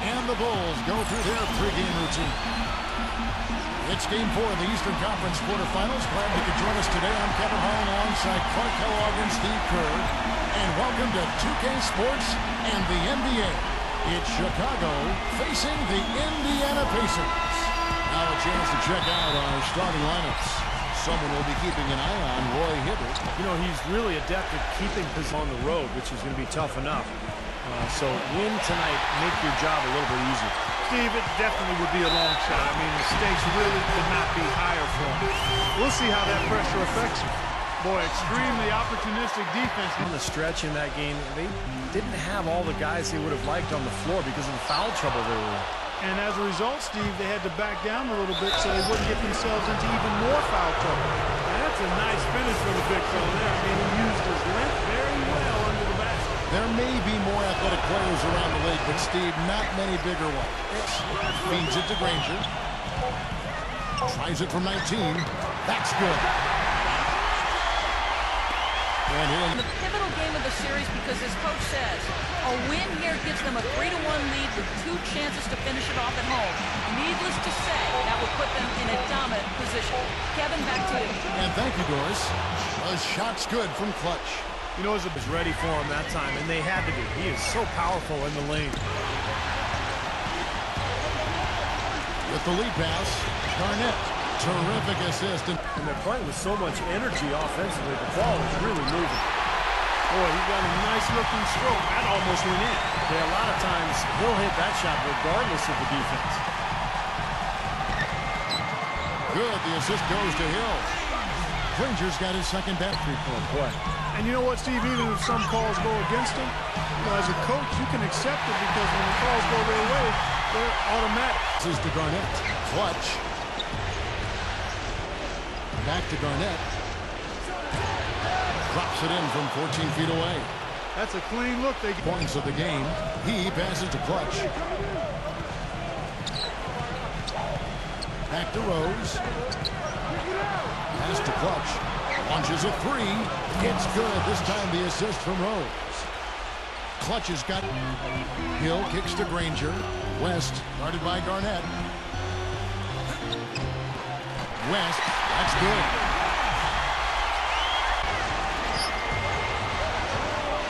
And the Bulls go through their pregame routine. It's Game 4 of the Eastern Conference quarterfinals. Glad you could join us today. I'm Kevin Hall alongside Clark Kellogg and Steve Kerr. And welcome to 2K Sports and the NBA. It's Chicago facing the Indiana Pacers. Now a chance to check out our starting lineups. Someone will be keeping an eye on Roy Hibbert. You know, he's really adept at keeping position on the road, which is going to be tough enough. So win tonight, make your job a little bit easier. Steve, it definitely would be a long shot. I mean, the stakes really could not be higher for him. We'll see how that pressure affects him. Boy, extremely opportunistic defense. On the stretch in that game, they didn't have all the guys they would have liked on the floor because of the foul trouble they were in. And as a result, Steve, they had to back down a little bit so they wouldn't get themselves into even more foul trouble. And that's a nice finish for the big fella there. I mean, he used his length very well under the basket. There may be more athletic players around the league, but Steve, not many bigger ones. Feeds it to Granger. Tries it from 19. That's good. And in the pivotal game of the series, because as coach says, a win here gives them a 3-1 lead with 2 chances to finish it off at home. Needless to say, that will put them in a dominant position. Kevin, back to you. And thank you, Doris. A shot's good from Clutch. You know, it was ready for him that time, and they had to be. He is so powerful in the lane. With the lead pass, Garnett. Terrific assist. And they're playing with so much energy offensively. The ball is really moving. Boy, he got a nice-looking stroke. That almost went in. Yeah, a lot of times he'll hit that shot regardless of the defense. Good. The assist goes to Hill. Granger's got his second back three-point play. And you know what, Steve? Even if some calls go against him, as a coach, you can accept it because when the calls go their way, they're automatic. This is to Garnett. Clutch. Back to Garnett. Drops it in from 14 feet away. That's a clean look. They get points of the game. He passes to Clutch. Back to Rose. Pass to Clutch. Launches a 3. It's good. This time the assist from Rose. Clutch has got Hill. Kicks to Granger. West guarded by Garnett. West. That's good.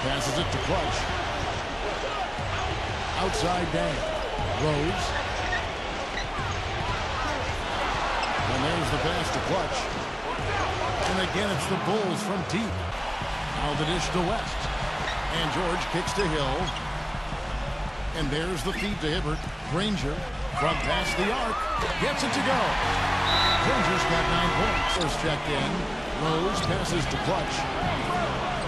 Passes it to Clutch. Outside Dan. Rose. And there's the pass to Clutch. And again, it's the Bulls from deep. Now the dish to West. And George kicks to Hill. And there's the feed to Hibbert. Granger from past the arc. Gets it to go. Granger's got 9 points. First checked in. Rose passes to Clutch.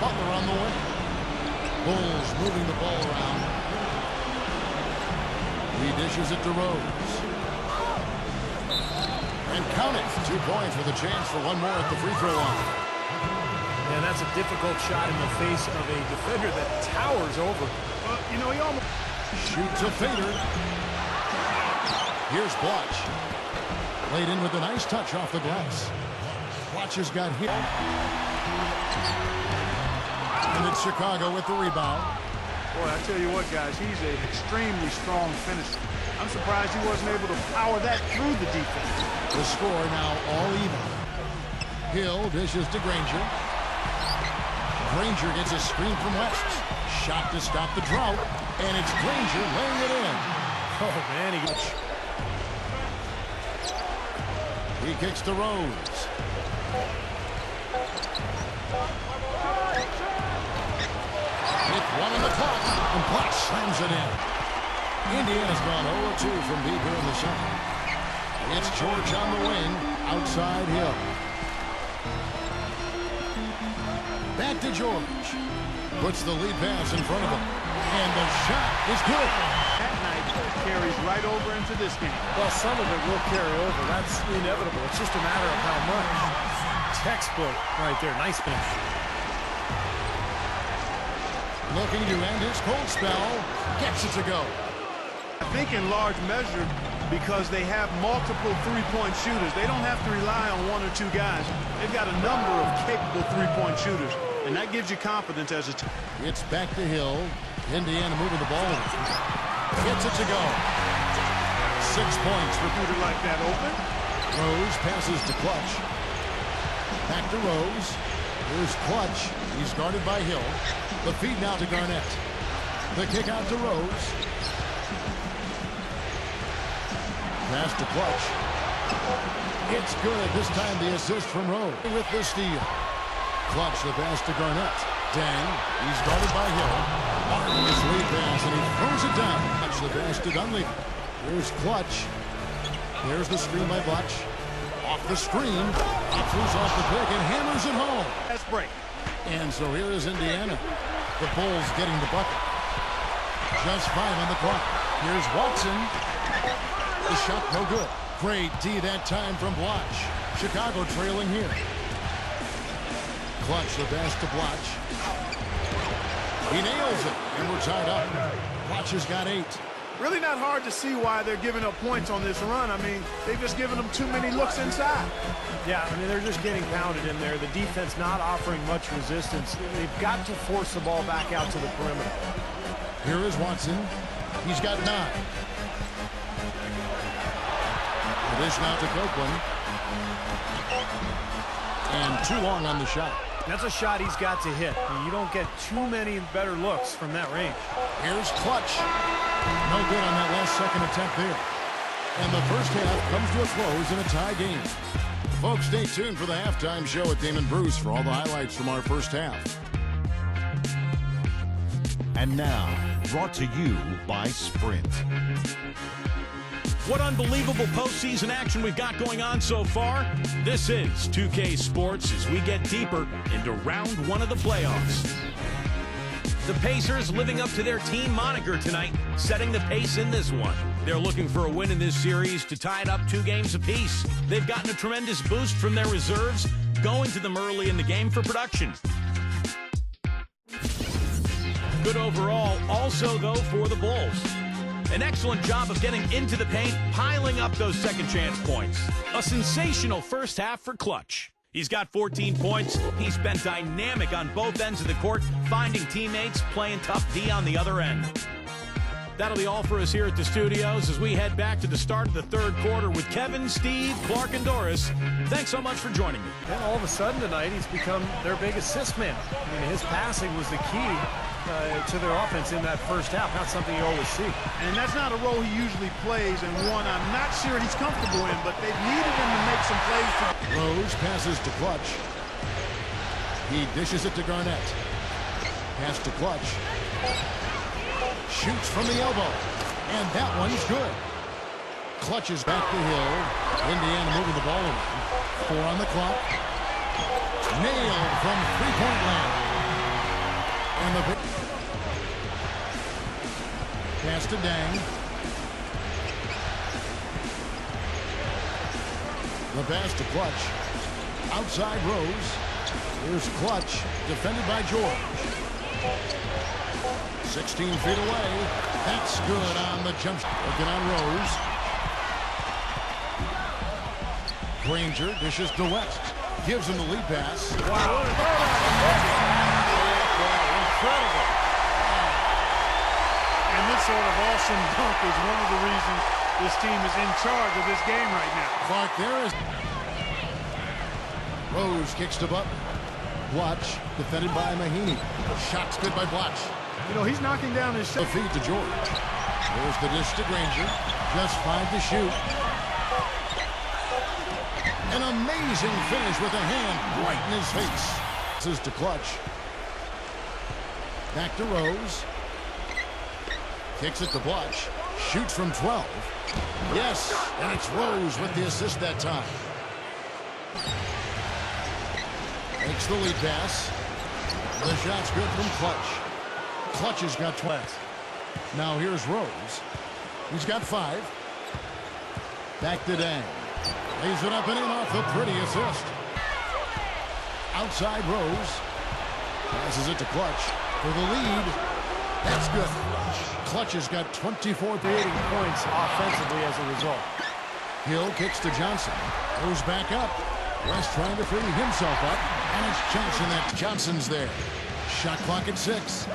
Butler on the way. Bulls moving the ball around. He dishes it to Rose. And count it. 2 points with a chance for one more at the free throw line. And that's a difficult shot in the face of a defender that towers over. You know, he almost shoots a fader. Here's Clutch. Played in with a nice touch off the glass. Clutch has got hit. And it's Chicago with the rebound. Boy, I tell you what, guys, he's an extremely strong finisher. I'm surprised he wasn't able to power that through the defense. The score now all even. Hill dishes to Granger. Granger gets a screen from West. Shot to stop the drought. And it's Granger laying it in. Oh, man, he kicks to Rose. With 1 on the clock, and Clutch slams it in. Indiana's gone 0-2 from deep here in the second. It's George on the wing, outside Hill. Back to George. Puts the lead pass in front of him. And the shot is good. That night carries right over into this game. Well, some of it will carry over. That's inevitable. It's just a matter of how much. Textbook right there. Nice finish. Looking to end his cold spell. Gets it to go. I think in large measure because they have multiple three-point shooters. They don't have to rely on 1 or 2 guys. They've got a number of capable three-point shooters, and that gives you confidence as a team. It's back to Hill. Indiana moving the ball. It's Gets it to go. 6 points for Shooter like that open. Rose passes to Clutch. Back to Rose. Here's Clutch. He's guarded by Hill. The feed now to Garnett. The kick out to Rose. Pass to Clutch. It's good. This time the assist from Rose with the steal. Clutch the pass to Garnett. Dang. He's guarded by Hill. Marvelous lead pass, and he throws it down. Clutch the pass to Dunleavy. Here's Clutch. There's the screen by Butch. Off the screen. He throws off the pick and hammers it home. That's break. And so here is Indiana. The Bulls getting the bucket. Just 5 on the clock. Here's Watson. The shot no good. Great D that time from Blotch. Chicago trailing here. Clutch the pass to Blotch. He nails it. And we're tied up. Blotch has got 8. Really not hard to see why they're giving up points on this run. I mean, they've just given them too many looks inside. Yeah, I mean, they're just getting pounded in there. The defense not offering much resistance. They've got to force the ball back out to the perimeter. Here is Watson. He's got 9. The dish now to Copeland. And too long on the shot. That's a shot he's got to hit. You don't get too many better looks from that range. Here's Clutch. No good on that last second attempt there. And the first half comes to a close in a tie game. Folks, stay tuned for the halftime show with Damon Bruce for all the highlights from our first half. And now, brought to you by Sprint. What unbelievable postseason action we've got going on so far. This is 2K Sports as we get deeper into round 1 of the playoffs. The Pacers living up to their team moniker tonight, setting the pace in this one. They're looking for a win in this series to tie it up 2 games apiece. They've gotten a tremendous boost from their reserves, going to them early in the game for production. Good overall also, though, for the Bulls. An excellent job of getting into the paint, piling up those second chance points. A sensational first half for Clutch. He's got 14 points. He's been dynamic on both ends of the court, finding teammates, playing tough D on the other end. That'll be all for us here at the studios as we head back to the start of the third quarter with Kevin, Steve, Clark, and Doris. Thanks so much for joining me. And all of a sudden tonight, he's become their big assist man. I mean, his passing was the key to their offense in that first half. Not something you always see. And that's not a role he usually plays, and one I'm not sure he's comfortable in, but they've needed him to make some plays. Rose passes to Clutch. He dishes it to Garnett. Pass to Clutch. Shoots from the elbow. And that one's good. Clutch is back to Hill. Indiana moving the ball around. 4 on the clock. Nailed from three-point land. And the pass to Dang. The pass to Clutch. Outside Rose. Here's Clutch, defended by George. 16 feet away. That's good on the jump. Looking on Rose. Granger dishes to West. Gives him the lead pass. Wow. Incredible. And this sort of awesome dunk is one of the reasons this team is in charge of this game right now. Clark there is. Rose kicks to Butler. Blotch defended by Mahiney. Shot's good by Blotch. You know, he's knocking down his shot. The feed to George. There's the dish to Granger. Just 5 to shoot. An amazing finish with a hand right in his face. This is to Clutch. Back to Rose. Kicks it to Blotch. Shoots from 12. Yes, and it's Rose with the assist that time. Makes the lead pass. The shot's good from Clutch. Clutch has got 12. Now here's Rose. He's got 5. Back to Dang. Lays it up and in off the pretty assist. Outside Rose. Passes it to Clutch for the lead. That's good. Clutch has got 24 creating points offensively as a result. Hill kicks to Johnson. Goes back up. West trying to free himself up. And it's Johnson. Johnson's there. Shot clock at 6.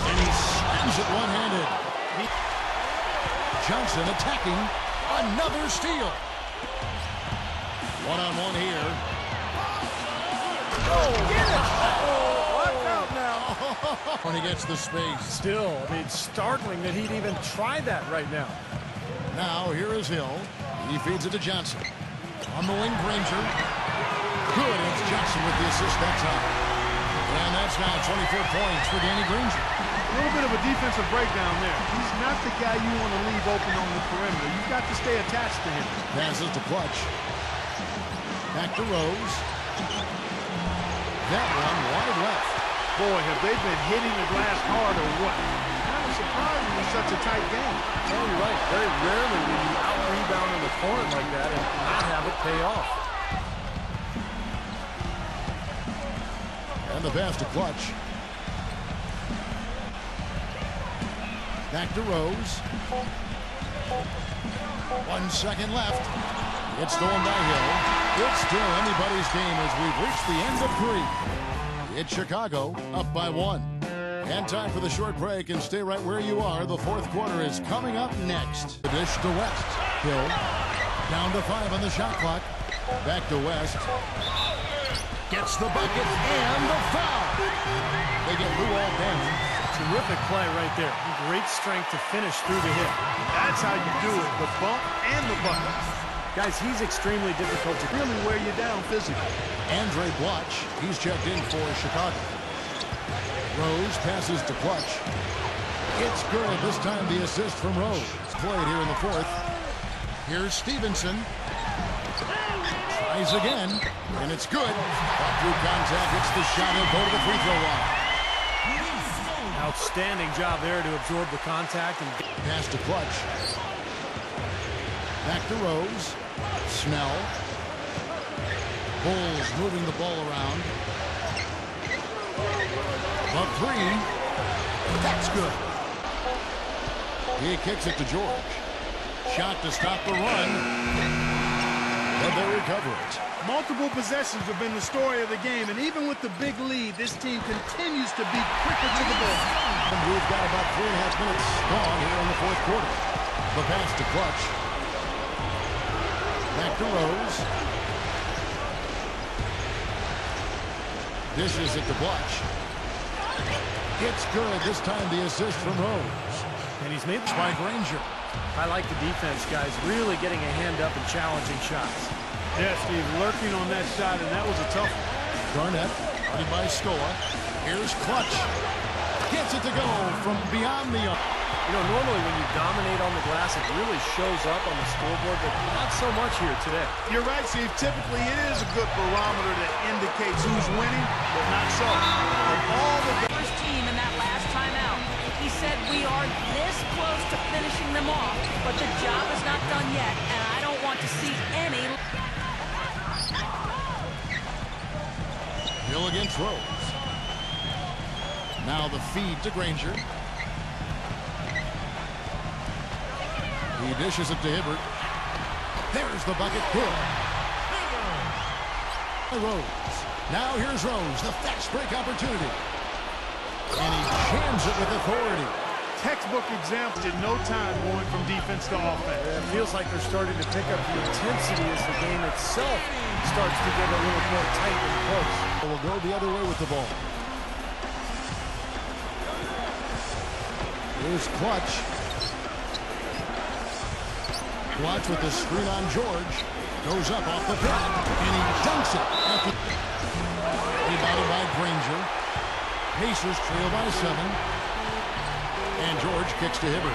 And he slams it one-handed. Johnson attacking. Another steal. One-on-one here. Oh, get it! Watch out now. When he gets the space. Still, I mean, startling that he'd even try that right now. Now here is Hill. He feeds it to Johnson. On the wing, Granger. Good. It's Johnson with the assist that time. And that's now 24 points for Danny Granger. A little bit of a defensive breakdown there. He's not the guy you want to leave open on the perimeter. You've got to stay attached to him. Passes to Clutch. Back to Rose. That one wide left. Boy, have they been hitting the glass hard or what? Kind of surprising in such a tight game. Oh, you're right. Very rarely will you out-rebound an opponent like that and not have it pay off. And the pass to Clutch. Back to Rose. 1 second left. It's stolen by Hill. It's still anybody's game as we've reached the end of 3. It's Chicago up by 1. And time for the short break, and stay right where you are. The fourth quarter is coming up next. The dish to West. Hill down to 5 on the shot clock. Back to West. Gets the bucket and the foul. They get Lou all down. Terrific play right there. Great strength to finish through the hit. That's how you do it. The bump and the bucket. Guys, he's extremely difficult to Really wear you down physically. Andre Blotch, he's checked in for Chicago. Rose passes to Clutch. It's good. This time the assist from Rose. Played here in the fourth. Here's Stevenson. Tries again, and it's good. Up through contact, hits the shot, and go to the free throw line. outstanding job there to absorb the contact. And pass to Clutch. Back to Rose. Snell. Bulls moving the ball around. Up three. That's good. He kicks it to George. Shot to stop the run. But they recover it. Multiple possessions have been the story of the game, and even with the big lead, this team continues to be quicker to the ball. And we've got about 3.5 minutes gone here in the fourth quarter. The pass to Clutch. Back to Rose. Dishes it to Clutch. It's good. This time the assist from Rose. And he's made by Granger. I like the defense, guys, really getting a hand up and challenging shots. Yeah, Steve, lurking on that shot, and that was a tough one. Garnett, guarded by Scola. Here's Clutch. Gets it to go from beyond the arc. You know, normally when you dominate on the glass, it really shows up on the scoreboard, but not so much here today. You're right, Steve. Typically, it is a good barometer that indicates who's winning, but not so. Of all the First team in that last timeout. He said we are this close to finishing them off, but the job is not done yet, and I don't want to see any. Hill against Rose. Now the feed to Granger. He dishes it to Hibbert. There's the bucket. Good. Rose. Now here's Rose. The fast break opportunity. And he jams it with authority. textbook example in no time going from defense to offense. It feels like they're starting to pick up the intensity as the game itself starts to get a little more tight and close. Will go the other way with the ball. Here's Clutch. Clutch with the screen on George. Goes up off the pick. And he dunks it. Rebounded by Granger. Pacers trail by 7. And George kicks to Hibbert.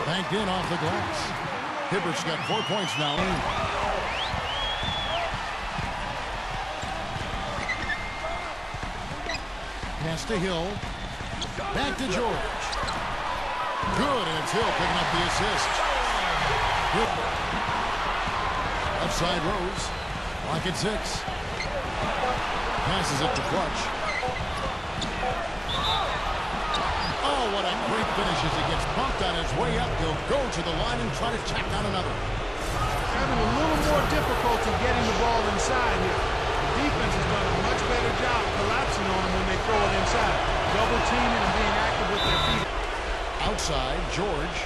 Banked in off the glass. Hibbert's got 4 points now. Pass to Hill. Back to George. Good, and it's Hill picking up the assist. Good. Upside Rose. Lock at 6. Passes it to Clutch. Oh, what a great finish as he gets bumped on his way up. He'll go to the line and try to tack down another. Having a little more difficulty getting the ball inside here. The defense has done a much better job collapsing on them when they throw it inside. Double teaming and being active with their feet. outside, George.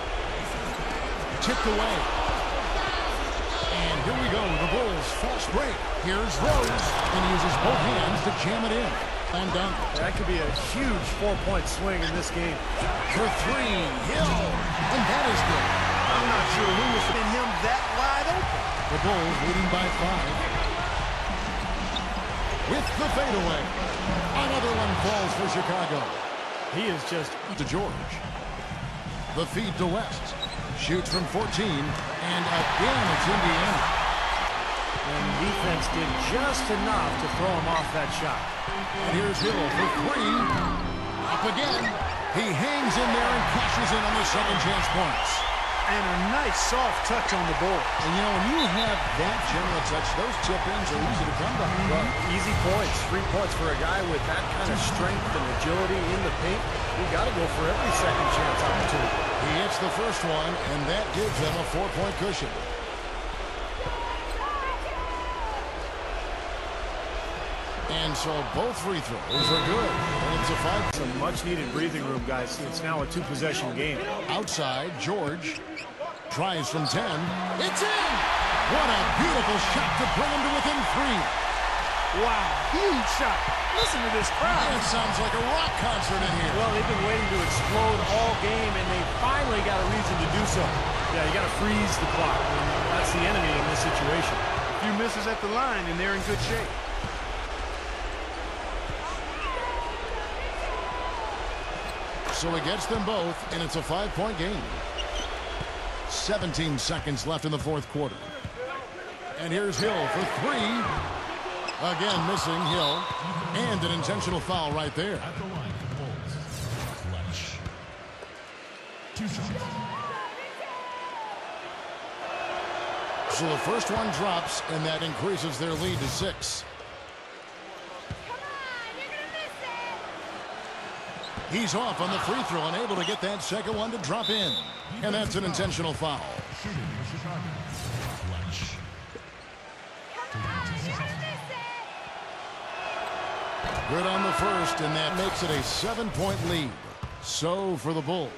Tipped away. And here we go, the Bulls fast break. Here's Rose, and he uses both hands to jam it in. And done. That could be a huge 4-point swing in this game. For three, Hill, and that is good. I'm not sure who was in him that wide open. The Bulls leading by 5. With the fadeaway. Another one falls for Chicago. He is just To George. The feed to West. Shoots from 14, and again it's Indiana. And defense did just enough to throw him off that shot. And here's Hill for three. Up again. He hangs in there and cashes in on the second chance points. And a nice soft touch on the ball. And you know, when you have that general touch, those chip-ins are easy to come by. Well, easy points, 3 points for a guy with that kind of strength and agility in the paint. You got to go for every second chance opportunity. He hits the first one, and that gives them a 4-point cushion. And so both free throws are good. And it's a 5. Some much-needed breathing room, guys. It's now a 2-possession game. Outside, George tries from 10. It's in! What a beautiful shot to bring him to within 3. Wow, huge shot. Listen to this crowd. It sounds like a rock concert in here. Well, they've been waiting to explode all game, and they finally got a reason to do so. Yeah, you got to freeze the clock. And that's the enemy in this situation. A few misses at the line, and they're in good shape. So he gets them both, and it's a 5-point game. 17 seconds left in the fourth quarter. And here's Hill for 3. Again, missing Hill. And an intentional foul right there. At the line, Bulls. Clutch. 2 shots. So the first one drops, and that increases their lead to 6. He's off on the free throw and able to get that second one to drop in. And that's an intentional foul. Shooting Chicago. Clutch. Good on the first, and that makes it a 7-point lead. So for the Bulls.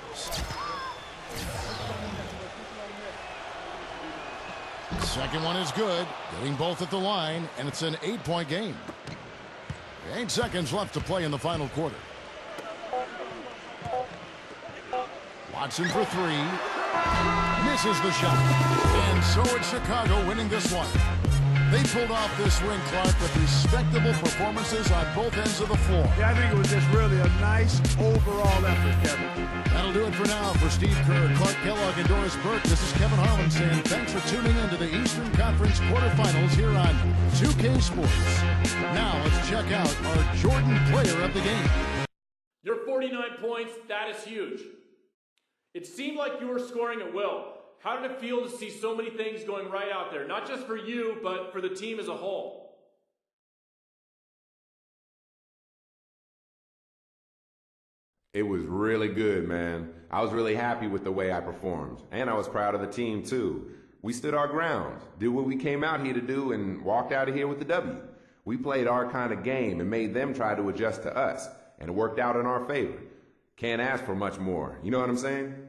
Second one is good. Getting both at the line, and it's an 8-point game. 8 seconds left to play in the final quarter. Watson for 3. Misses the shot. And so it's Chicago winning this one. They pulled off this win, Clark, with respectable performances on both ends of the floor. Yeah, I think it was just really a nice overall effort, Kevin. That'll do it for now. For Steve Kerr, Clark Kellogg, and Doris Burke, this is Kevin Harlan saying thanks for tuning in to the Eastern Conference quarterfinals here on 2K Sports. Now let's check out our Jordan player of the game. Your 49 points, that is huge. It seemed like you were scoring at will. How did it feel to see so many things going right out there, not just for you, but for the team as a whole? It was really good, man. I was really happy with the way I performed, and I was proud of the team, too. We stood our ground, did what we came out here to do, and walked out of here with the W. We played our kind of game and made them try to adjust to us, and it worked out in our favor. Can't ask for much more. You know what I'm saying?